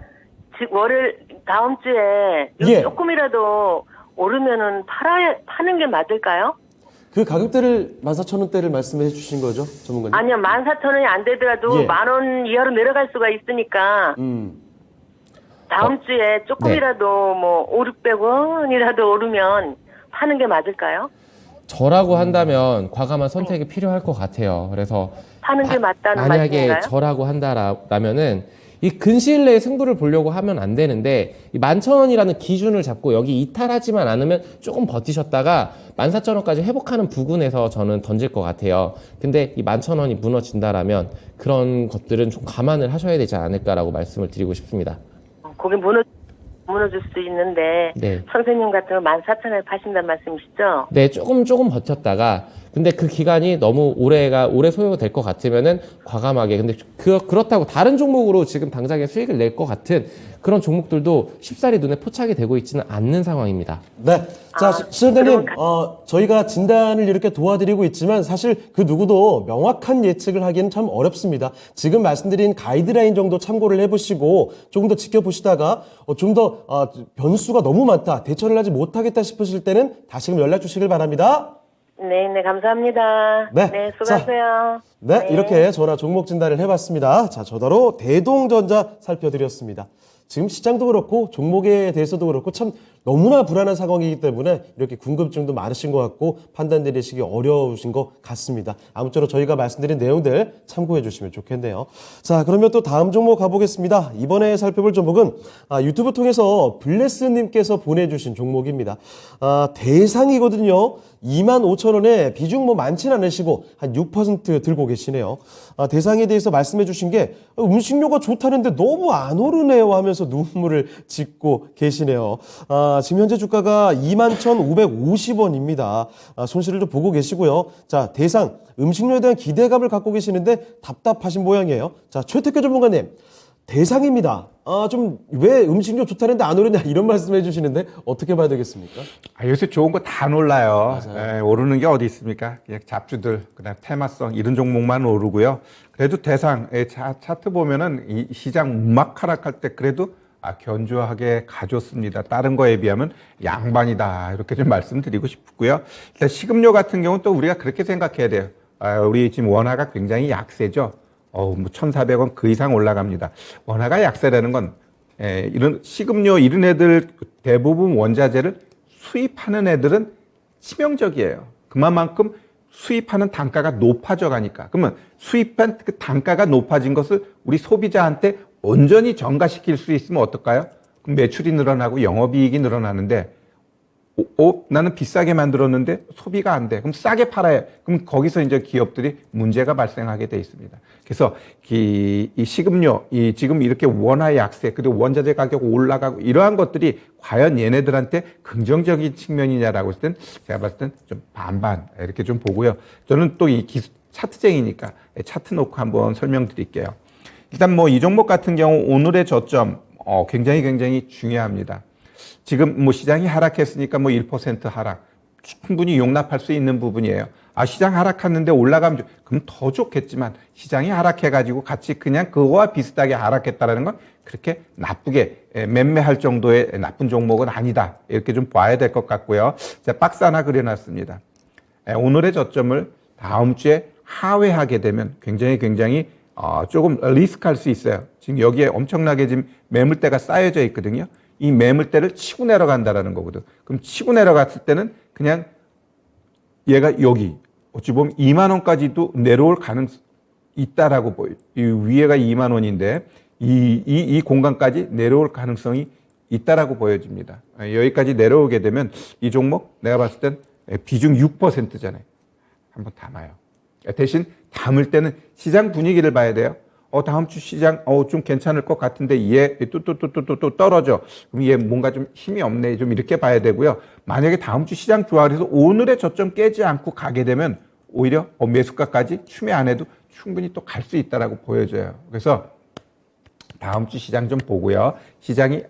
Speaker 6: 월요일 다음 주에
Speaker 1: 예.
Speaker 6: 조금이라도 오르면은 파는 게 맞을까요?
Speaker 1: 그 가격대를 14,000원대를 말씀해 주신 거죠, 전문가님?
Speaker 6: 아니요, 14,000원이 안 되더라도
Speaker 1: 예.
Speaker 6: 10,000원 이하로 내려갈 수가 있으니까 다음 주에 조금이라도 뭐 500-600원이라도 오르면 파는 게 맞을까요?
Speaker 5: 저라고 한다면 과감한 선택이 필요할 것 같아요. 그래서
Speaker 6: 파는 게 맞다는
Speaker 5: 만약에
Speaker 6: 말씀인가요?
Speaker 5: 저라고 한다라면은 이 근시일 내에 승부를 보려고 하면 안 되는데, 이 11,000원이라는 기준을 잡고 여기 이탈하지만 않으면 조금 버티셨다가 14,000원까지 회복하는 부근에서 저는 던질 것 같아요. 근데 이 11,000원이 무너진다라면 그런 것들은 좀 감안을 하셔야 되지 않을까라고 말씀을 드리고 싶습니다.
Speaker 6: 거기 무너질 수 있는데
Speaker 5: 네.
Speaker 6: 선생님 같은 거 14,000원에 파신다는 말씀이시죠?
Speaker 5: 네, 조금 버텼다가 근데 그 기간이 너무 오래 소요가 될 것 같으면은 과감하게. 근데 그렇다고 다른 종목으로 지금 당장에 수익을 낼 것 같은 그런 종목들도 쉽사리 눈에 포착이 되고 있지는 않는 상황입니다.
Speaker 1: 네. 자, 시청자님,
Speaker 6: 그러면
Speaker 1: 저희가 진단을 이렇게 도와드리고 있지만 사실 그 누구도 명확한 예측을 하기는 참 어렵습니다. 지금 말씀드린 가이드라인 정도 참고를 해보시고 조금 더 지켜보시다가 좀 더 변수가 너무 많다, 대처를 하지 못하겠다 싶으실 때는 다시금 연락 주시길 바랍니다.
Speaker 6: 네, 네, 감사합니다.
Speaker 1: 네.
Speaker 6: 네, 수고하세요.
Speaker 1: 네, 이렇게 전화 종목 진단을 해봤습니다. 자, 저더러 대동전자 살펴드렸습니다. 지금 시장도 그렇고 종목에 대해서도 그렇고 참 너무나 불안한 상황이기 때문에 이렇게 궁금증도 많으신 것 같고 판단 내리시기 어려우신 것 같습니다. 아무쪼록 저희가 말씀드린 내용들 참고해 주시면 좋겠네요. 자, 그러면 또 다음 종목 가보겠습니다. 이번에 살펴볼 종목은 유튜브 통해서 블레스님께서 보내주신 종목입니다. 대상이거든요. 25,000원에 비중 뭐 많진 않으시고 한 6% 들고 계시네요. 대상에 대해서 말씀해 주신 게 음식료가 좋다는데 너무 안 오르네요 하면서 눈물을 짓고 계시네요. 지금 현재 주가가 21,550원입니다. 손실을 좀 보고 계시고요. 자, 대상 음식료에 대한 기대감을 갖고 계시는데 답답하신 모양이에요. 자, 최태규 전문가님, 대상입니다. 좀 왜 음식료 좋다는데 안 오르냐 이런 말씀해 주시는데 어떻게 봐야 되겠습니까?
Speaker 3: 요새 좋은 거 다 놀라요.
Speaker 1: 맞아요.
Speaker 3: 오르는 게 어디 있습니까? 그냥 잡주들, 그다음 테마성 이런 종목만 오르고요. 그래도 대상 차트 보면은 이 시장 음악하락할 때 그래도 견조하게 가졌습니다. 다른 거에 비하면 양반이다 이렇게 좀 말씀드리고 싶고요. 일단 식음료 같은 경우는 또 우리가 그렇게 생각해야 돼요. 우리 지금 원화가 굉장히 약세죠. 뭐 1,400원 그 이상 올라갑니다. 원화가 약세라는 건 이런 식음료 이런 애들 대부분 원자재를 수입하는 애들은 치명적이에요. 그만큼 수입하는 단가가 높아져 가니까. 그러면 수입한 그 단가가 높아진 것을 우리 소비자한테 온전히 전가시킬 수 있으면 어떨까요? 그럼 매출이 늘어나고 영업이익이 늘어나는데 나는 비싸게 만들었는데 소비가 안 돼. 그럼 싸게 팔아야. 그럼 거기서 이제 기업들이 문제가 발생하게 돼 있습니다. 그래서 이 식음료, 지금 이렇게 원화 약세, 그리고 원자재 가격 올라가고 이러한 것들이 과연 얘네들한테 긍정적인 측면이냐라고 했을 땐 제가 봤을 땐 좀 반반 이렇게 좀 보고요. 저는 또 이 차트쟁이니까 차트 놓고 한번 설명드릴게요. 일단 뭐 이 종목 같은 경우 오늘의 저점 굉장히 중요합니다. 지금 뭐 시장이 하락했으니까 뭐 1% 하락 충분히 용납할 수 있는 부분이에요. 시장 하락했는데 올라가면 그럼 더 좋겠지만 시장이 하락해가지고 같이 그냥 그거와 비슷하게 하락했다라는 건 그렇게 나쁘게 매매할 정도의 나쁜 종목은 아니다. 이렇게 좀 봐야 될 것 같고요. 자, 박스 하나 그려놨습니다. 오늘의 저점을 다음 주에 하회하게 되면 굉장히 조금 리스크할 수 있어요. 지금 여기에 엄청나게 지금 매물대가 쌓여져 있거든요. 이 매물대를 치고 내려간다라는 거거든. 그럼 치고 내려갔을 때는 그냥 얘가 여기 어찌 보면 2만 원까지도 내려올 가능성이 있다라고 보여요. 이 위에가 2만 원인데 이 공간까지 내려올 가능성이 있다라고 보여집니다. 여기까지 내려오게 되면 이 종목 내가 봤을 땐 비중 6%잖아요. 한번 담아요. 대신 담을 때는 시장 분위기를 봐야 돼요. 다음 주 시장, 좀 괜찮을 것 같은데, 얘 또 떨어져. 그럼 얘 뭔가 좀 힘이 없네. 좀 이렇게 봐야 되고요. 만약에 다음 주 시장 좋아. 그래서 오늘의 저점 깨지 않고 가게 되면, 오히려 매수가까지 추매 안 해도 충분히 또 갈 수 있다라고 보여져요. 그래서 다음 주 시장 좀 보고요. 시장이,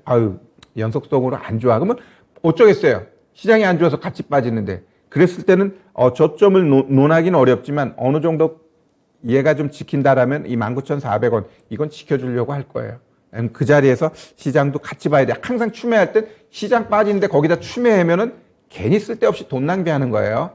Speaker 3: 연속성으로 안 좋아. 그러면 어쩌겠어요. 시장이 안 좋아서 같이 빠지는데. 그랬을 때는, 저점을 논하기는 어렵지만, 어느 정도 얘가 좀 지킨다라면 이 19,400원 이건 지켜주려고 할 거예요. 그 자리에서 시장도 같이 봐야 돼. 항상 추매할 땐 시장 빠지는데 거기다 추매하면은 괜히 쓸데없이 돈 낭비하는 거예요.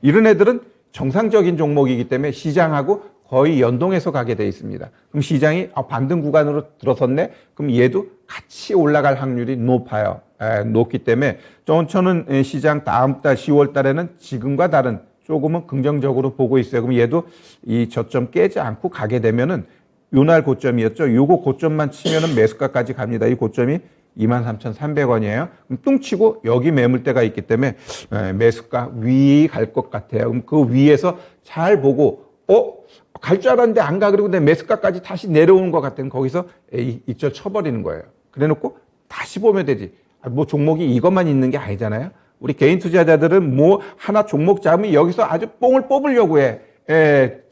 Speaker 3: 이런 애들은 정상적인 종목이기 때문에 시장하고 거의 연동해서 가게 돼 있습니다. 그럼 시장이 반등 구간으로 들어섰네? 그럼 얘도 같이 올라갈 확률이 높아요. 높기 때문에 저는 시장 다음 달 10월 달에는 지금과 다른 조금은 긍정적으로 보고 있어요. 그럼 얘도 이 저점 깨지 않고 가게 되면은 요날 고점이었죠. 요거 고점만 치면은 매수가까지 갑니다. 이 고점이 23,300원이에요. 그럼 뚱치고 여기 매물대가 있기 때문에 매수가 위 갈 것 같아요. 그럼 그 위에서 잘 보고 갈 줄 알았는데 안 가. 그리고 내 매수가까지 다시 내려오는 것 같으면 거기서 이절 쳐버리는 거예요. 그래 놓고 다시 보면 되지. 뭐 종목이 이것만 있는 게 아니잖아요. 우리 개인 투자자들은 뭐 하나 종목 잡으면 여기서 아주 뽕을 뽑으려고 해.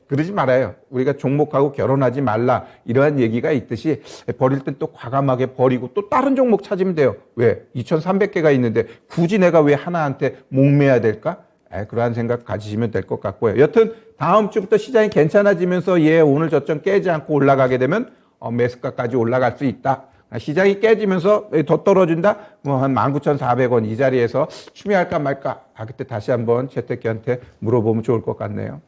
Speaker 3: 그러지 말아요. 우리가 종목하고 결혼하지 말라 이러한 얘기가 있듯이 버릴 땐 또 과감하게 버리고 또 다른 종목 찾으면 돼요. 왜? 2,300개가 있는데 굳이 내가 왜 하나한테 목매야 될까? 그러한 생각 가지시면 될 것 같고요. 여튼 다음 주부터 시장이 괜찮아지면서 오늘 저점 깨지 않고 올라가게 되면 매수가까지 올라갈 수 있다. 시장이 깨지면서 더 떨어진다? 뭐 한 19,400원 이 자리에서 추미할까 말까? 그때 다시 한번 최태기한테 물어보면 좋을 것 같네요.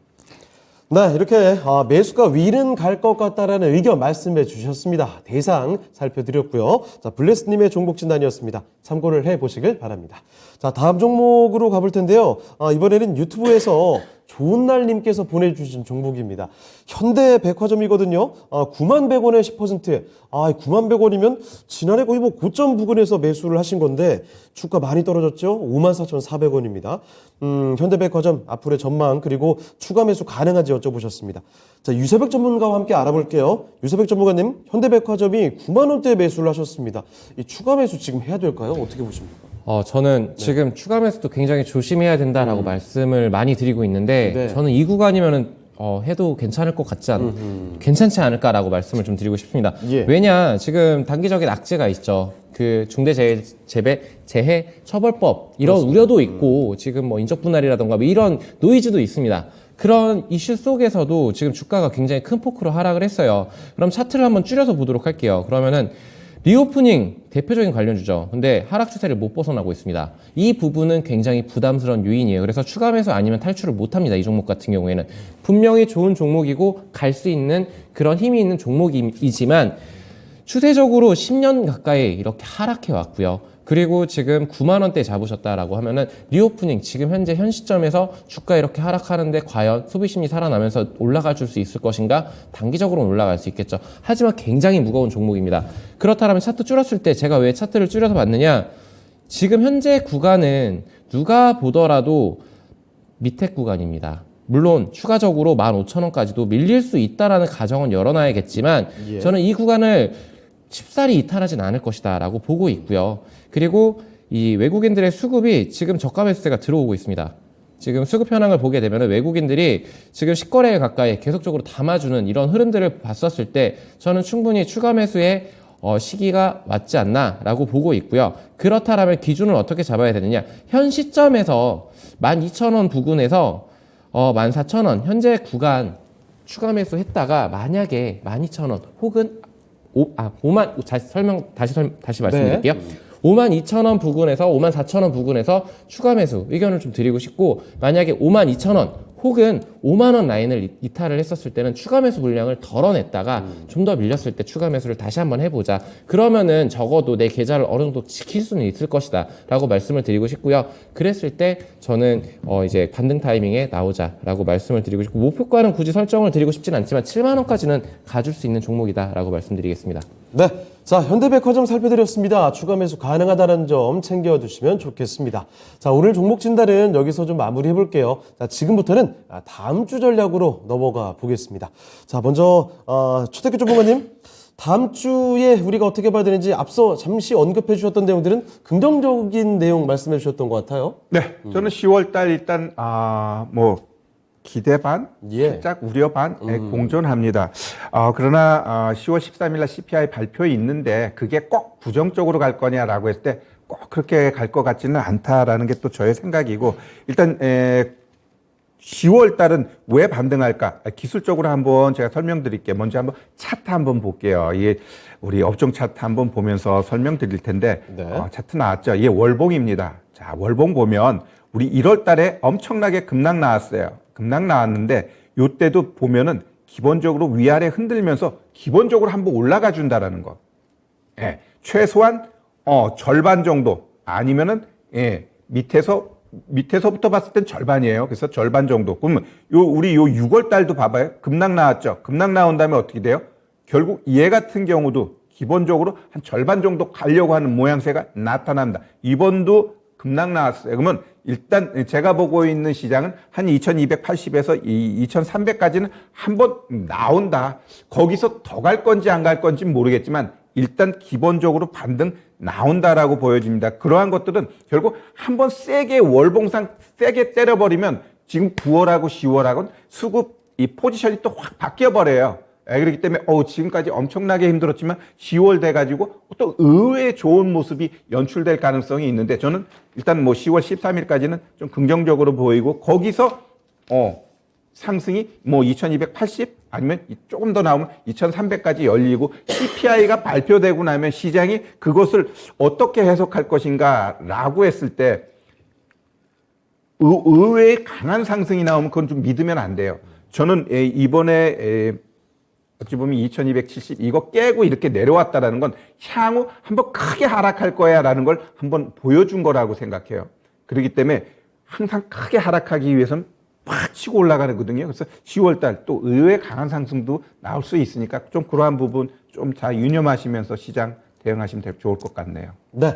Speaker 1: 네, 이렇게 매수가 위는 갈 것 같다라는 의견 말씀해 주셨습니다. 대상 살펴드렸고요. 자, 블레스님의 종목 진단이었습니다. 참고를 해보시길 바랍니다. 자, 다음 종목으로 가볼 텐데요. 이번에는 유튜브에서 좋은날님께서 보내주신 종목입니다. 현대백화점이거든요. 91,100원에 10%. 91,100원이면 지난해 거의 뭐 고점 부근에서 매수를 하신 건데 주가 많이 떨어졌죠. 54,400원입니다. 현대백화점 앞으로의 전망 그리고 추가 매수 가능한지 여쭤보셨습니다. 자, 유세백 전문가와 함께 알아볼게요. 유세백 전문가님, 현대백화점이 9만 원대에 매수를 하셨습니다. 이 추가 매수 지금 해야 될까요? 어떻게 보십니까?
Speaker 5: 저는 지금 추가 매수도 굉장히 조심해야 된다라고 말씀을 많이 드리고 있는데
Speaker 1: 네.
Speaker 5: 저는 이 구간이면은 해도 괜찮을 것 같지 괜찮지 않을까라고 말씀을 좀 드리고 싶습니다.
Speaker 1: 예.
Speaker 5: 왜냐 지금 단기적인 악재가 있죠. 그 중대재해 처벌법 이런 우려도 있고 지금 뭐 인적 분할이라던가 뭐 이런 노이즈도 있습니다. 그런 이슈 속에서도 지금 주가가 굉장히 큰 폭으로 하락을 했어요. 그럼 차트를 한번 줄여서 보도록 할게요. 그러면은 리오프닝 대표적인 관련주죠. 근데 하락 추세를 못 벗어나고 있습니다. 이 부분은 굉장히 부담스러운 요인이에요. 그래서 추가 매수 아니면 탈출을 못 합니다. 이 종목 같은 경우에는. 분명히 좋은 종목이고 갈 수 있는 그런 힘이 있는 종목이지만 추세적으로 10년 가까이 이렇게 하락해 왔고요. 그리고 지금 9만 원대 잡으셨다라고 하면은 리오프닝 지금 현재 현 시점에서 주가 이렇게 하락하는데 과연 소비심이 살아나면서 올라갈 수 있을 것인가? 단기적으로는 올라갈 수 있겠죠. 하지만 굉장히 무거운 종목입니다. 그렇다면 차트 줄였을 때 제가 왜 차트를 줄여서 봤느냐? 지금 현재 구간은 누가 보더라도 밑에 구간입니다. 물론 추가적으로 15,000원까지도 밀릴 수 있다라는 가정은 열어놔야겠지만 저는 이 구간을 쉽사리 이탈하진 않을 것이다 라고 보고 있고요. 그리고 이 외국인들의 수급이 지금 저가 매수세가 들어오고 있습니다. 지금 수급 현황을 보게 되면 외국인들이 지금 10거래일 가까이 계속적으로 담아주는 이런 흐름들을 봤었을 때 저는 충분히 추가 매수의 시기가 맞지 않나 라고 보고 있고요. 그렇다면 기준을 어떻게 잡아야 되느냐. 현 시점에서 12,000원 부근에서 14,000원 현재 구간 추가 매수했다가 만약에 12,000원 혹은 다시 말씀드릴게요. 52,000원 부근에서 54,000원 부근에서 추가 매수 의견을 좀 드리고 싶고 만약에 52,000원 혹은 5만 원 라인을 이탈을 했었을 때는 추가 매수 물량을 덜어냈다가 좀 더 밀렸을 때 추가 매수를 다시 한번 해보자. 그러면은 적어도 내 계좌를 어느 정도 지킬 수는 있을 것이다 라고 말씀을 드리고 싶고요. 그랬을 때 저는 이제 반등 타이밍에 나오자라고 말씀을 드리고 싶고 목표가는 굳이 설정을 드리고 싶진 않지만 7만 원까지는 가줄 수 있는 종목이다 라고 말씀드리겠습니다.
Speaker 1: 네. 자, 현대백화점 살펴드렸습니다. 추가 매수 가능하다는 점 챙겨두시면 좋겠습니다. 자, 오늘 종목 진단은 여기서 좀 마무리해 볼게요. 자, 지금부터는 다음 주 전략으로 넘어가 보겠습니다. 자, 먼저 최태규 전문가님, 다음 주에 우리가 어떻게 봐야 되는지 앞서 잠시 언급해 주셨던 내용들은 긍정적인 내용 말씀해 주셨던 것 같아요.
Speaker 3: 네, 저는 10월 달 일단 기대 반, 살짝 우려 반 공존합니다. 그러나 10월 13일 날 CPI 발표 있는데 그게 꼭 부정적으로 갈 거냐라고 했을 때 꼭 그렇게 갈 것 같지는 않다라는 게 또 저의 생각이고 일단 10월 달은 왜 반등할까? 기술적으로 한번 제가 설명드릴게요. 먼저 한번 차트 한번 볼게요. 이게 우리 업종 차트 한번 보면서 설명드릴 텐데 차트 나왔죠. 이게 월봉입니다. 자, 월봉 보면 우리 1월 달에 엄청나게 급락 나왔어요. 급락 나왔는데 요때도 보면은 기본적으로 위아래 흔들면서 기본적으로 한번 올라가 준다라는 거. 예, 최소한 절반 정도 아니면은 밑에서부터 봤을 땐 절반이에요. 그래서 절반 정도. 그러면 우리 6월 달도 봐봐요. 급락 나왔죠. 급락 나온 다음에 어떻게 돼요? 결국 얘 같은 경우도 기본적으로 한 절반 정도 가려고 하는 모양새가 나타납니다. 이번도 급락 나왔어요. 그러면 일단 제가 보고 있는 시장은 한 2280에서 2300까지는 한번 나온다. 거기서 더 갈 건지 안 갈 건지 모르겠지만 일단 기본적으로 반등 나온다라고 보여집니다. 그러한 것들은 결국 한번 세게 월봉상 세게 때려버리면 지금 9월하고 10월하고는 수급 이 포지션이 또 확 바뀌어버려요. 그렇기 때문에 지금까지 엄청나게 힘들었지만 10월 돼가지고 또 의외의 좋은 모습이 연출될 가능성이 있는데 저는 일단 뭐 10월 13일까지는 좀 긍정적으로 보이고 거기서 상승이 뭐 2280 아니면 조금 더 나오면 2300까지 열리고 CPI가 발표되고 나면 시장이 그것을 어떻게 해석할 것인가 라고 했을 때 의외의 강한 상승이 나오면 그건 좀 믿으면 안 돼요. 저는 이번에 어찌 보면 2270 이거 깨고 이렇게 내려왔다라는 건 향후 한번 크게 하락할 거야라는 걸 한번 보여준 거라고 생각해요. 그렇기 때문에 항상 크게 하락하기 위해서는 팍 치고 올라가거든요. 그래서 10월달 또 의외의 강한 상승도 나올 수 있으니까 좀 그러한 부분 좀 잘 유념하시면서 시장 대응하시면 좋을 것 같네요.
Speaker 1: 네.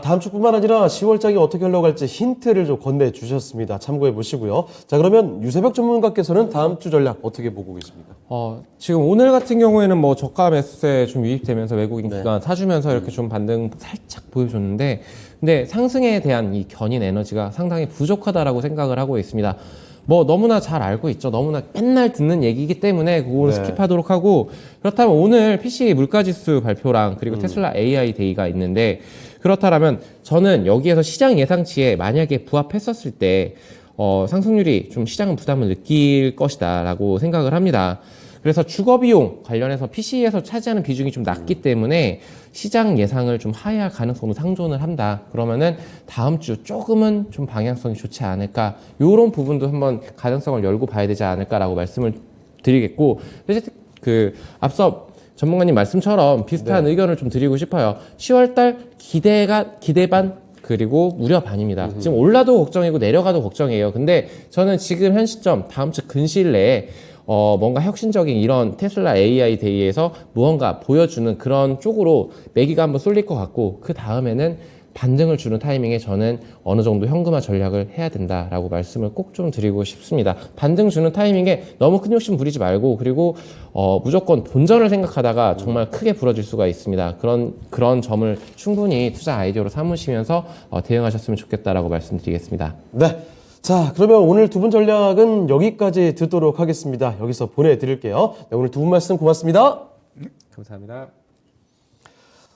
Speaker 1: 다음 주뿐만 아니라 10월장이 어떻게 흘러갈지 힌트를 좀 건네주셨습니다. 참고해 보시고요. 자, 그러면 유세벽 전문가께서는 다음 주 전략 어떻게 보고 계십니까?
Speaker 5: 지금 오늘 같은 경우에는 뭐 저가 매수세 좀 유입되면서 외국인 기관 사주면서 이렇게 좀 반등 살짝 보여줬는데, 근데 상승에 대한 이 견인 에너지가 상당히 부족하다라고 생각을 하고 있습니다. 뭐 너무나 잘 알고 있죠. 너무나 맨날 듣는 얘기이기 때문에 그거를 스킵하도록 하고, 그렇다면 오늘 PC 물가지수 발표랑 그리고 테슬라 AI 데이가 있는데, 그렇다면 저는 여기에서 시장 예상치에 만약에 부합했었을 때 상승률이 좀 시장은 부담을 느낄 것이다 라고 생각을 합니다. 그래서 주거비용 관련해서 PC에서 차지하는 비중이 좀 낮기 때문에 시장 예상을 좀 하회할 가능성도 상존을 한다. 그러면은 다음 주 조금은 좀 방향성이 좋지 않을까, 이런 부분도 한번 가능성을 열고 봐야 되지 않을까라고 말씀을 드리겠고, 앞서 전문가님 말씀처럼 비슷한 의견을 좀 드리고 싶어요. 10월달 기대 반 그리고 우려 반입니다. 지금 올라도 걱정이고 내려가도 걱정이에요. 근데 저는 지금 현 시점 다음 주 근시일 내에 뭔가 혁신적인 이런 테슬라 AI 데이에서 무언가 보여주는 그런 쪽으로 매기가 한번 쏠릴 것 같고, 그 다음에는 반등을 주는 타이밍에 저는 어느 정도 현금화 전략을 해야 된다라고 말씀을 꼭 좀 드리고 싶습니다. 반등 주는 타이밍에 너무 큰 욕심 부리지 말고, 그리고 무조건 본전을 생각하다가 정말 크게 부러질 수가 있습니다. 그런 점을 충분히 투자 아이디어로 삼으시면서 대응하셨으면 좋겠다라고 말씀드리겠습니다.
Speaker 1: 네. 자, 그러면 오늘 두 분 전략은 여기까지 듣도록 하겠습니다. 여기서 보내드릴게요. 네, 오늘 두 분 말씀 고맙습니다.
Speaker 5: 감사합니다.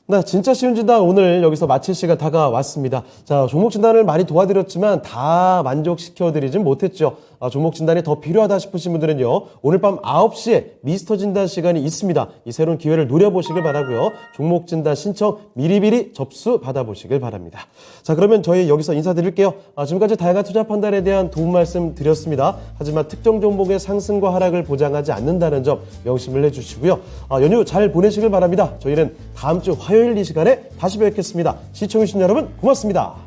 Speaker 1: 네, 진짜 쉬운 진단 오늘 여기서 마칠 시간 다가왔습니다. 자, 종목 진단을 많이 도와드렸지만 다 만족시켜드리진 못했죠. 종목 진단이 더 필요하다 싶으신 분들은요, 오늘 밤 9시에 미스터 진단 시간이 있습니다. 이 새로운 기회를 노려보시길 바라고요. 종목 진단 신청 미리미리 접수 받아보시길 바랍니다. 자, 그러면 저희 여기서 인사드릴게요. 지금까지 다양한 투자 판단에 대한 도움 말씀 드렸습니다. 하지만 특정 종목의 상승과 하락을 보장하지 않는다는 점 명심을 해주시고요. 연휴 잘 보내시길 바랍니다. 저희는 다음 주 화요일 이 시간에 다시 뵙겠습니다. 시청해주신 여러분 고맙습니다.